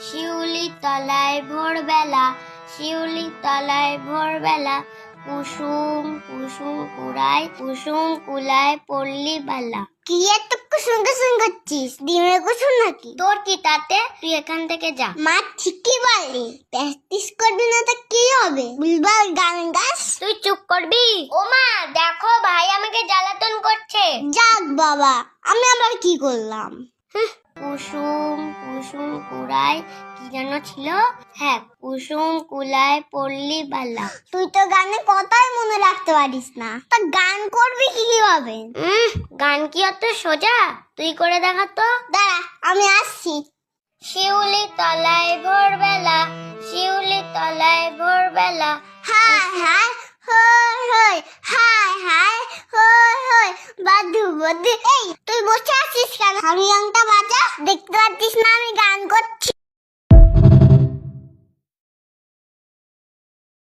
শিউলি তলায় ভোরবেলা, শিউলি তলায় ভোরবেলা, কুসুম কুসুম কুড়ায়, কুসুম কুলায় পল্লী বালা। কি এত কুসুম কুসুম করছিস? ডিমের কুসুম নাকি? তোর কি তাতে? তুই এখান থেকে যা। মা ঠিকই বললি, প্র্যাকটিস করবি না তো কি হবে? বুলবাল গান গাস। তুই চুপ করবি? ও মা দেখো, ভাই আমাকে জ্বালাতন করছে। যাক বাবা, আমি আবার কি করলাম? কুসুম কুসুম কুড়ায়, কি যেন ছিল? হ্যাঁ, কুসুম কুলায় পল্লী বালা। তুই তো গানে কথাই মনে রাখতে পারিস না, তা গান করবি কিভাবে? গান কি অত সোজা? তুই করে দেখা তো। দাঁড়া, আমি আসছি। শিউলি তলায় ভোরবেলা, শিউলি তলায় ভোরবেলা, হায় হায় হই হই, হায় হায় হই হই, বাদু বাদু। এই তুই বসে আছিস কেন? হারিয়াংটা বাজা, দেখতে পাচ্ছিস না আমি গান করছি?